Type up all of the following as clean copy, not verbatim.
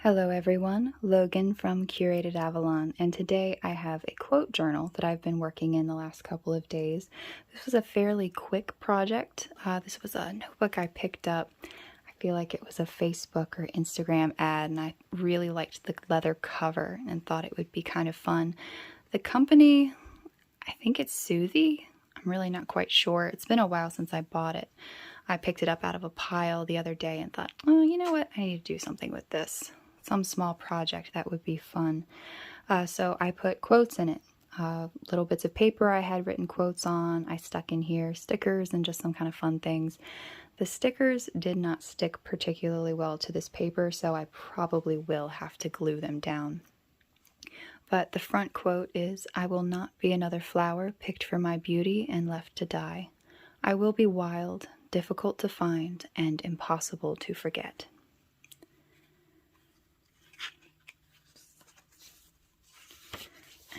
Hello everyone, Logan from Curated Avalon, and today I have a quote journal that I've been working in the last couple of days. This was a fairly quick project. This was a notebook I picked up. I feel like it was a Facebook or Instagram ad, and I really liked the leather cover and thought it would be kind of fun. The company, I think it's Soothi. I'm really not quite sure. It's been a while since I bought it. I picked it up out of a pile the other day and thought, oh, you know what? I need to do something with this. Some small project that would be fun. So I put quotes in it. Little bits of paper I had written quotes on. I stuck in here stickers and just some kind of fun things. The stickers did not stick particularly well to this paper, so I probably will have to glue them down. But the front quote is, "I will not be another flower picked for my beauty and left to die. I will be wild, difficult to find, and impossible to forget."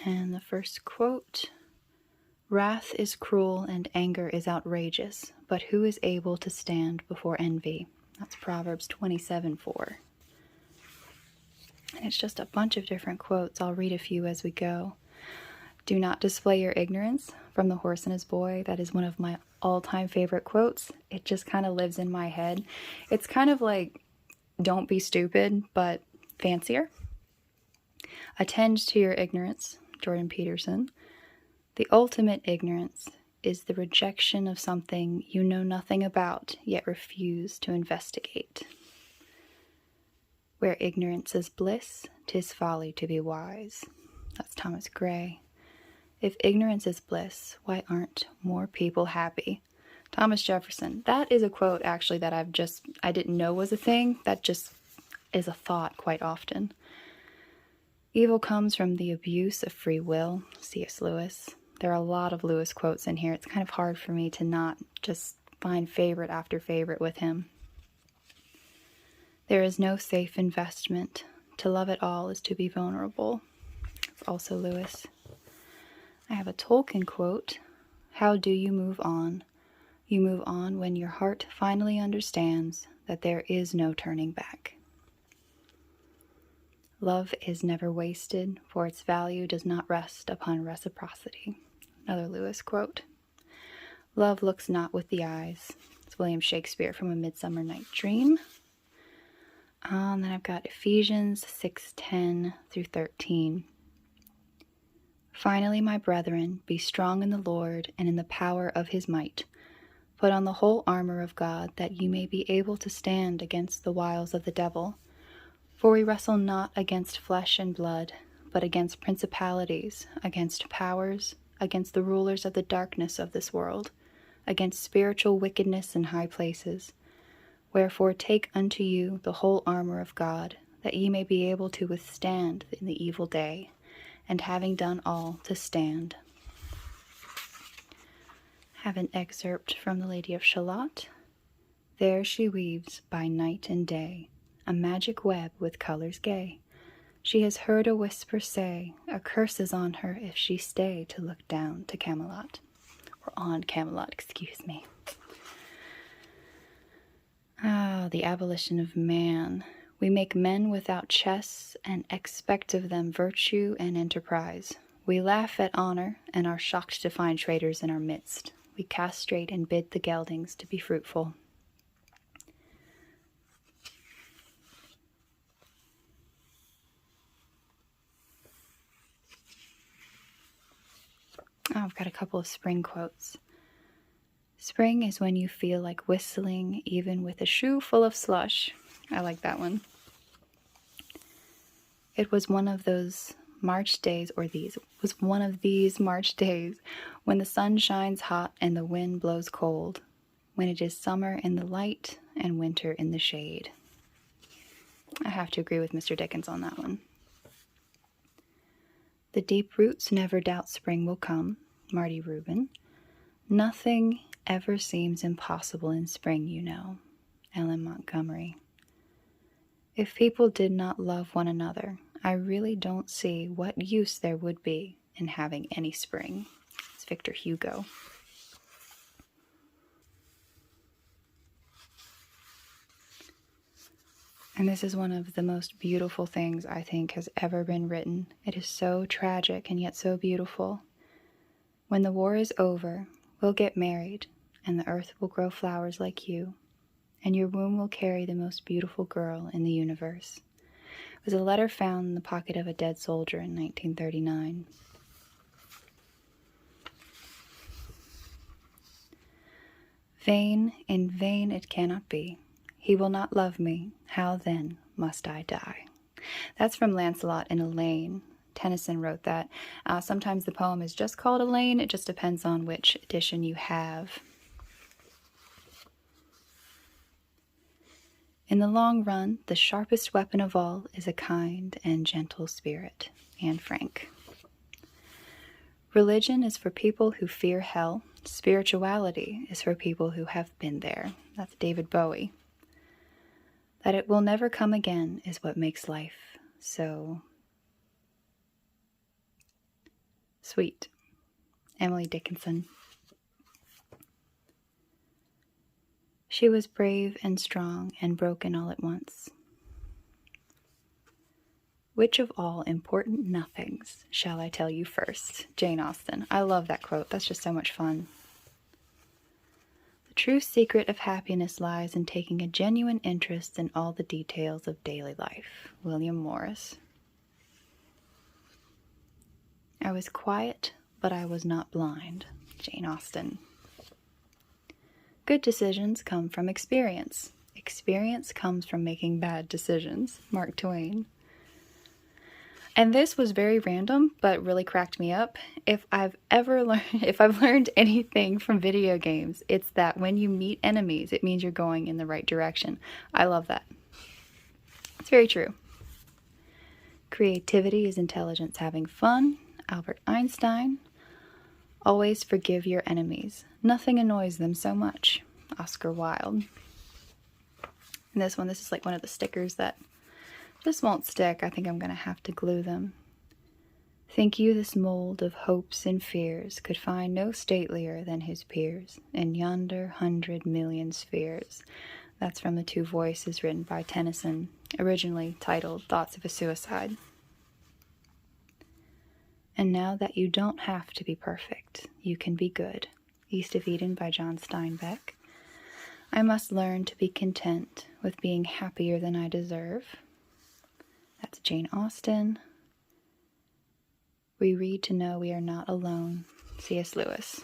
And the first quote, "Wrath is cruel and anger is outrageous, but who is able to stand before envy?" That's Proverbs 27:4. And it's just a bunch of different quotes. I'll read a few as we go. "Do not display your ignorance," from The Horse and His Boy. That is one of my all-time favorite quotes. It just kind of lives in my head. It's kind of like "don't be stupid," but fancier. "Attend to your ignorance," Jordan Peterson. "The ultimate ignorance is the rejection of something you know nothing about, yet refuse to investigate." "Where ignorance is bliss, 'tis folly to be wise." That's Thomas Gray. "If ignorance is bliss, why aren't more people happy?" Thomas Jefferson. That is a quote actually that I didn't know was a thing. That just is a thought quite often. "Evil comes from the abuse of free will," C.S. Lewis. There are a lot of Lewis quotes in here. It's kind of hard for me to not just find favorite after favorite with him. "There is no safe investment. To love at all is to be vulnerable." It's also Lewis. I have a Tolkien quote. "How do you move on? You move on when your heart finally understands that there is no turning back." "Love is never wasted, for its value does not rest upon reciprocity." Another Lewis quote. "Love looks not with the eyes." It's William Shakespeare from A Midsummer Night's Dream. And then I've got Ephesians 6:10 through 13. "Finally, my brethren, be strong in the Lord and in the power of his might. Put on the whole armor of God, that you may be able to stand against the wiles of the devil. For we wrestle not against flesh and blood, but against principalities, against powers, against the rulers of the darkness of this world, against spiritual wickedness in high places. Wherefore take unto you the whole armor of God, that ye may be able to withstand in the evil day, and having done all, to stand." I have an excerpt from The Lady of Shalott. "There she weaves by night and day a magic web with colors gay. She has heard a whisper say, a curse is on her if she stay to look down to Camelot." Or on Camelot, excuse me. The abolition of man. "We make men without chests, and expect of them virtue and enterprise. We laugh at honor, and are shocked to find traitors in our midst. We castrate and bid the geldings to be fruitful." I've got a couple of spring quotes. "Spring is when you feel like whistling, even with a shoe full of slush." I like that one. "It was one of those March days, when the sun shines hot and the wind blows cold, when it is summer in the light and winter in the shade." I have to agree with Mr. Dickens on that one. "The deep roots never doubt spring will come," Marty Rubin. "Nothing ever seems impossible in spring, you know," Ellen Montgomery. "If people did not love one another, I really don't see what use there would be in having any spring." It's Victor Hugo. And this is one of the most beautiful things I think has ever been written. It is so tragic and yet so beautiful. When the war is over, we'll get married, and the earth will grow flowers like you, and your womb will carry the most beautiful girl in the universe. It was a letter found in the pocket of a dead soldier in 1939. Vain, in vain it cannot be. He will not love me, how then must I die? That's from Lancelot and Elaine. Tennyson wrote that. Sometimes the poem is just called Elaine. It just depends on which edition you have. In the long run, the sharpest weapon of all is a kind and gentle spirit. Anne Frank. Religion is for people who fear hell. Spirituality is for people who have been there. That's David Bowie. That it will never come again is what makes life so sweet. Emily Dickinson. She was brave and strong and broken all at once. Which of all important nothings shall I tell you first? Jane Austen. I love that quote. That's just so much fun. The true secret of happiness lies in taking a genuine interest in all the details of daily life. William Morris. I was quiet, but I was not blind. Jane Austen. Good decisions come from experience. Experience comes from making bad decisions. Mark Twain. And this was very random, but really cracked me up. If I've learned anything from video games, it's that when you meet enemies, it means you're going in the right direction. I love that. It's very true. Creativity is intelligence having fun. Albert Einstein. Always forgive your enemies. Nothing annoys them so much. Oscar Wilde. And this is like one of the stickers that just won't stick. I think I'm going to have to glue them. Think you this mold of hopes and fears could find no statelier than his peers in yonder 100,000,000 spheres. That's from The Two Voices, written by Tennyson, originally titled Thoughts of a Suicide. And now that you don't have to be perfect, you can be good. East of Eden by John Steinbeck. I must learn to be content with being happier than I deserve. That's Jane Austen. We read to know we are not alone. C.S. Lewis.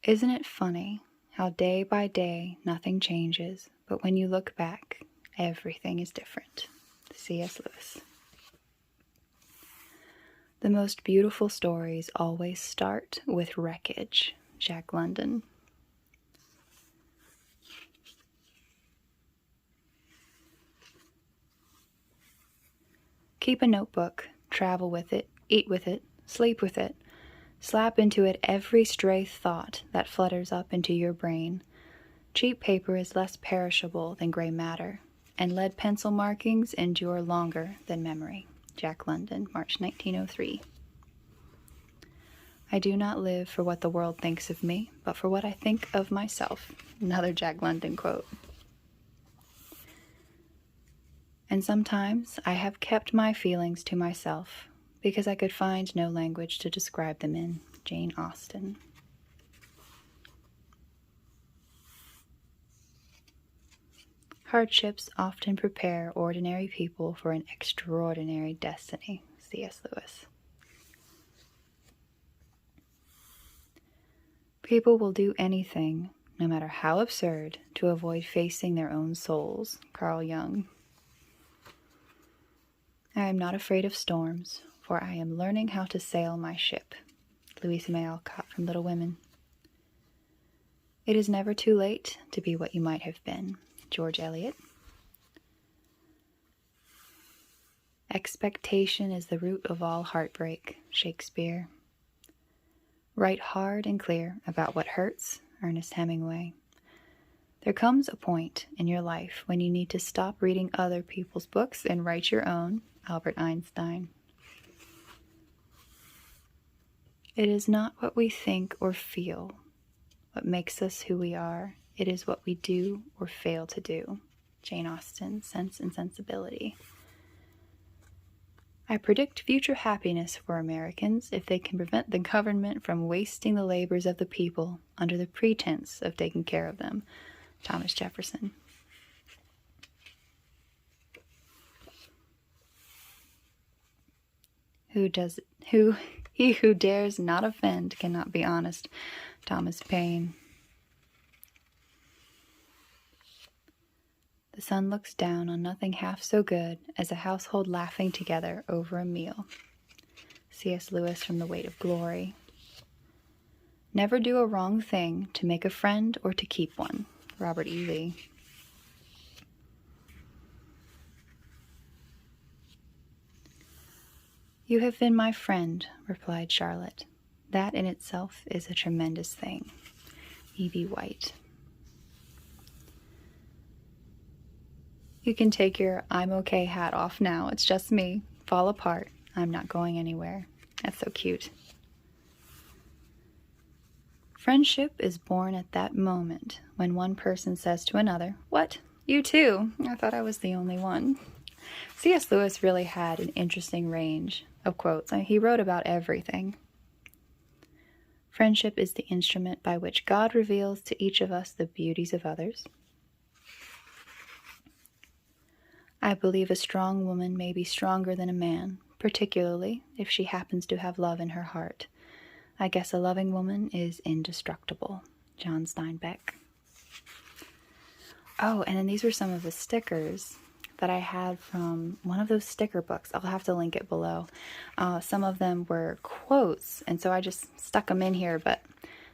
Isn't it funny how day by day nothing changes, but when you look back, everything is different? C.S. Lewis. The most beautiful stories always start with wreckage. Jack London. Keep a notebook, travel with it, eat with it, sleep with it. Slap into it every stray thought that flutters up into your brain. Cheap paper is less perishable than gray matter, and lead pencil markings endure longer than memory. Jack London, March 1903. I do not live for what the world thinks of me, but for what I think of myself. Another Jack London quote. And sometimes I have kept my feelings to myself because I could find no language to describe them in. Jane Austen. Hardships often prepare ordinary people for an extraordinary destiny. C.S. Lewis. People will do anything, no matter how absurd, to avoid facing their own souls. Carl Jung. I am not afraid of storms, for I am learning how to sail my ship. Louisa May Alcott from Little Women. It is never too late to be what you might have been. George Eliot. Expectation is the root of all heartbreak. Shakespeare. Write hard and clear about what hurts. Ernest Hemingway. There comes a point in your life when you need to stop reading other people's books and write your own. Albert Einstein. It is not what we think or feel what makes us who we are. It is what we do or fail to do. Jane Austen, Sense and Sensibility. I predict future happiness for Americans if they can prevent the government from wasting the labors of the people under the pretense of taking care of them. Thomas Jefferson. He who dares not offend cannot be honest. Thomas Paine. The sun looks down on nothing half so good as a household laughing together over a meal. C.S. Lewis from The Weight of Glory. Never do a wrong thing to make a friend or to keep one. Robert E. Lee. You have been my friend, replied Charlotte. That in itself is a tremendous thing. E.B. White. You can take your I'm okay hat off now. It's just me. Fall apart. I'm not going anywhere. That's so cute. Friendship is born at that moment when one person says to another, "What? You too? I thought I was the only one." C.S. Lewis really had an interesting range of quotes. He wrote about everything. Friendship is the instrument by which God reveals to each of us the beauties of others. I believe a strong woman may be stronger than a man, particularly if she happens to have love in her heart. I guess a loving woman is indestructible. John Steinbeck. Oh, and then these were some of the stickers that I had from one of those sticker books. I'll have to link it below. Some of them were quotes, and so I just stuck them in here, but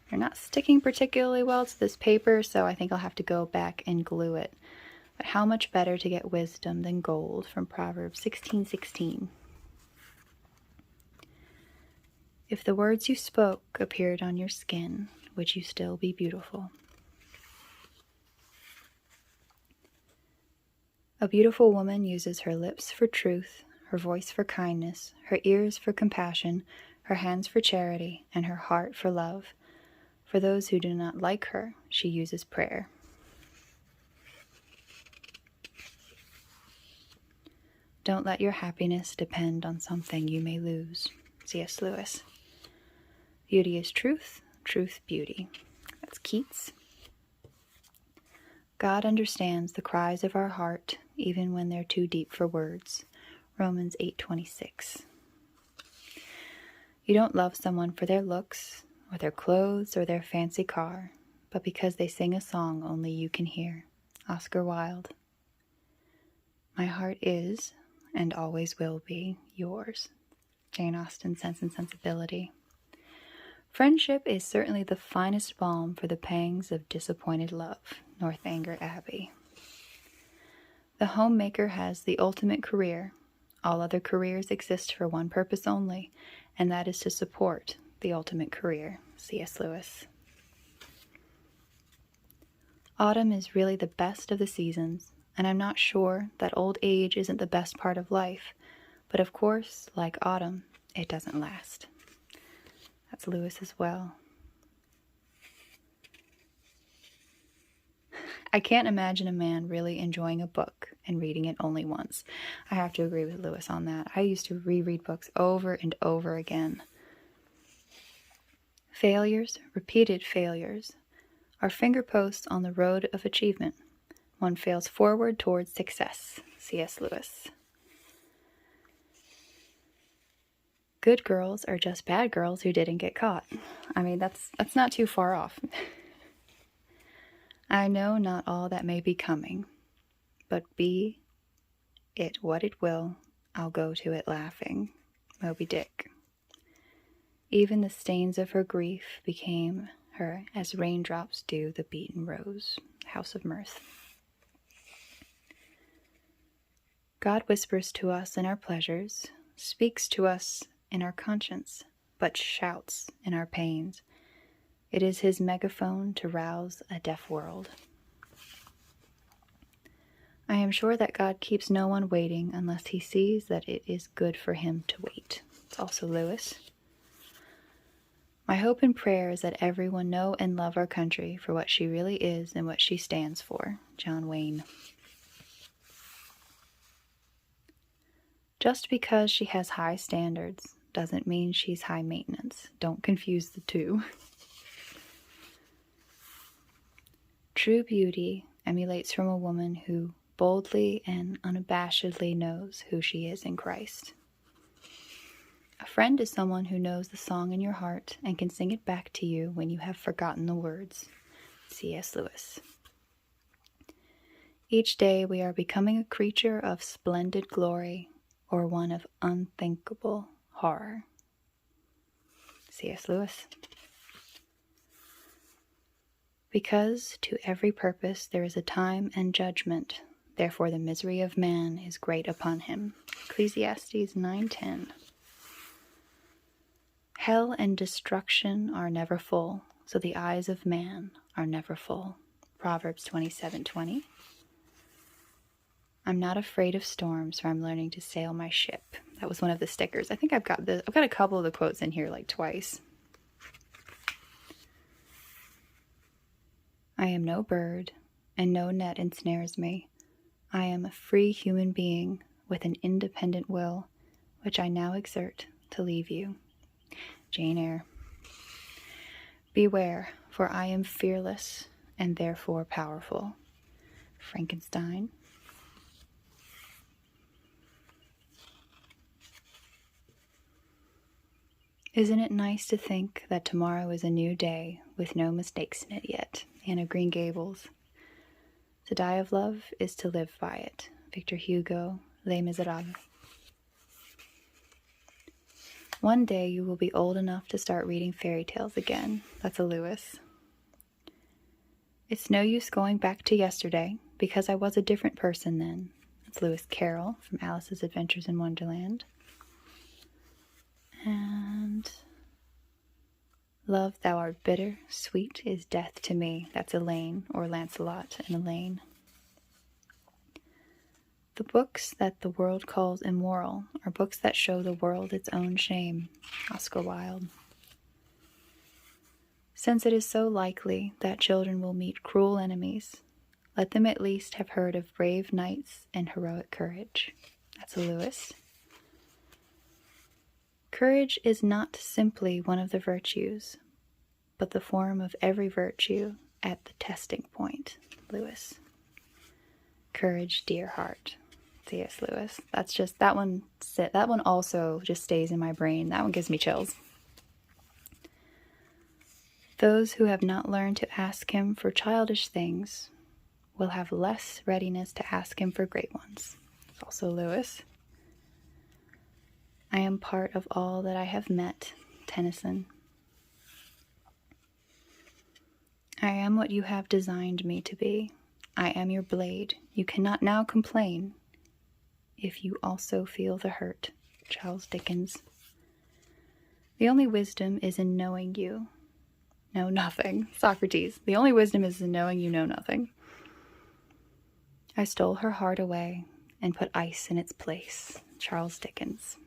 they're not sticking particularly well to this paper, so I think I'll have to go back and glue it. But how much better to get wisdom than gold, from Proverbs 16:16. If the words you spoke appeared on your skin, would you still be beautiful? A beautiful woman uses her lips for truth, her voice for kindness, her ears for compassion, her hands for charity, and her heart for love. For those who do not like her, she uses prayer. Don't let your happiness depend on something you may lose. C.S. Lewis. Beauty is truth, truth beauty. That's Keats. God understands the cries of our heart, even when they're too deep for words. Romans 8:26. You don't love someone for their looks, or their clothes, or their fancy car, but because they sing a song only you can hear. Oscar Wilde. My heart is, and always will be, yours. Jane Austen, Sense and Sensibility. Friendship is certainly the finest balm for the pangs of disappointed love. Northanger Abbey. The homemaker has the ultimate career. All other careers exist for one purpose only, and that is to support the ultimate career. C.S. Lewis. Autumn is really the best of the seasons, and I'm not sure that old age isn't the best part of life, but of course, like autumn, it doesn't last. That's Lewis as well. I can't imagine a man really enjoying a book and reading it only once. I have to agree with Lewis on that. I used to reread books over and over again. Failures, repeated failures, are fingerposts on the road of achievement. One fails forward towards success. C.S. Lewis. Good girls are just bad girls who didn't get caught. I mean, that's not too far off. I know not all that may be coming, but be it what it will, I'll go to it laughing. Moby Dick. Even the stains of her grief became her as raindrops do the beaten rose. House of Mirth. God whispers to us in our pleasures, speaks to us in our conscience, but shouts in our pains. It is his megaphone to rouse a deaf world. I am sure that God keeps no one waiting unless he sees that it is good for him to wait. It's also Lewis. My hope and prayer is that everyone know and love our country for what she really is and what she stands for. John Wayne. Just because she has high standards doesn't mean she's high maintenance. Don't confuse the two. True beauty emulates from a woman who boldly and unabashedly knows who she is in Christ. A friend is someone who knows the song in your heart and can sing it back to you when you have forgotten the words. C.S. Lewis. Each day we are becoming a creature of splendid glory or one of unthinkable horror. C.S. Lewis. Because to every purpose there is a time and judgment, therefore the misery of man is great upon him. Ecclesiastes 9:10. Hell and destruction are never full, so the eyes of man are never full. Proverbs 27:20. I'm not afraid of storms, for I'm learning to sail my ship. That was one of the stickers. I think I've got a couple of the quotes in here like twice. I am no bird, and no net ensnares me. I am a free human being with an independent will, which I now exert to leave you. Jane Eyre. Beware, for I am fearless and therefore powerful. Frankenstein. Isn't it nice to think that tomorrow is a new day with no mistakes in it yet? Anne of Green Gables. To die of love is to live by it. Victor Hugo, Les Miserables. One day you will be old enough to start reading fairy tales again. That's a Lewis. It's no use going back to yesterday because I was a different person then. That's Lewis Carroll from Alice's Adventures in Wonderland. And love, thou art bitter, sweet is death to me. That's Elaine, or Lancelot and Elaine. The books that the world calls immoral are books that show the world its own shame. Oscar Wilde. Since it is so likely that children will meet cruel enemies, let them at least have heard of brave knights and heroic courage. That's a Lewis. Courage is not simply one of the virtues, but the form of every virtue at the testing point. Lewis. Courage, dear heart. C.S. Lewis. That one also just stays in my brain. That one gives me chills. Those who have not learned to ask him for childish things will have less readiness to ask him for great ones. It's also Lewis. I am part of all that I have met. Tennyson. I am what you have designed me to be. I am your blade. You cannot now complain if you also feel the hurt. Charles Dickens. The only wisdom is in knowing you know nothing. Socrates. The only wisdom is in knowing you know nothing. I stole her heart away and put ice in its place. Charles Dickens.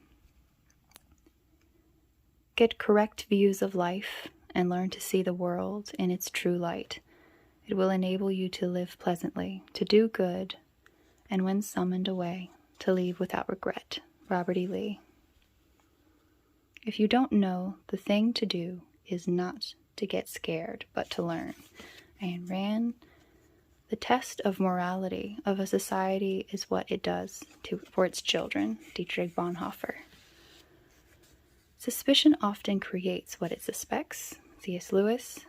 Get correct views of life and learn to see the world in its true light. It will enable you to live pleasantly, to do good, and when summoned away, to leave without regret. Robert E. Lee. If you don't know, the thing to do is not to get scared, but to learn. Ayn Rand. The test of morality of a society is what it does for its children. Dietrich Bonhoeffer. Suspicion often creates what it suspects. C.S. Lewis.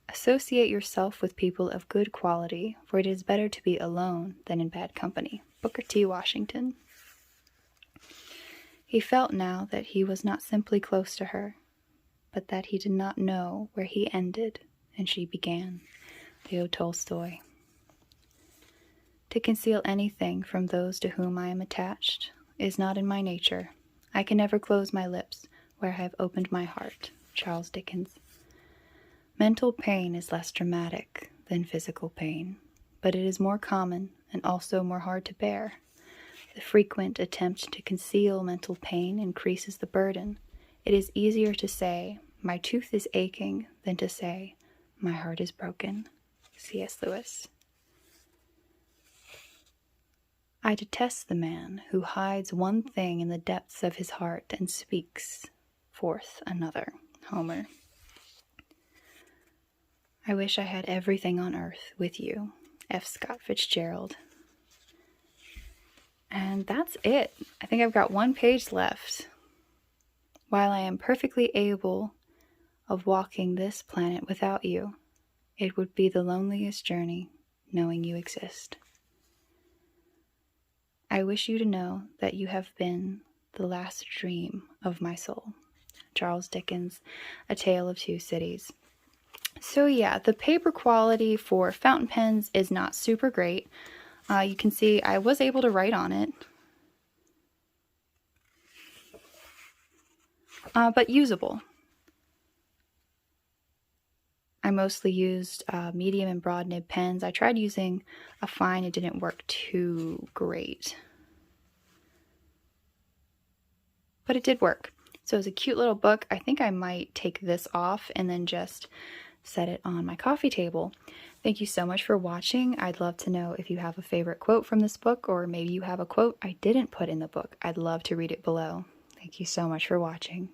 Associate yourself with people of good quality, for it is better to be alone than in bad company. Booker T. Washington. He felt now that he was not simply close to her, but that he did not know where he ended and she began. Leo Tolstoy. To conceal anything from those to whom I am attached is not in my nature. I can never close my lips where I have opened my heart. Charles Dickens. Mental pain is less dramatic than physical pain, but it is more common and also more hard to bear. The frequent attempt to conceal mental pain increases the burden. It is easier to say, my tooth is aching, than to say, my heart is broken. C.S. Lewis. I detest the man who hides one thing in the depths of his heart and speaks forth another. Homer. I wish I had everything on earth with you. F. Scott Fitzgerald. And that's it. I think I've got one page left. While I am perfectly able of walking this planet without you, it would be the loneliest journey knowing you exist. I wish you to know that you have been the last dream of my soul. Charles Dickens, A Tale of Two Cities. So yeah, the paper quality for fountain pens is not super great. You can see I was able to write on it, but usable. I mostly used medium and broad nib pens. I tried using a fine, it didn't work too great, but it did work. So it's a cute little book. I think I might take this off and then just set it on my coffee table. Thank you so much for watching. I'd love to know if you have a favorite quote from this book, or maybe you have a quote I didn't put in the book. I'd love to read it below. Thank you so much for watching.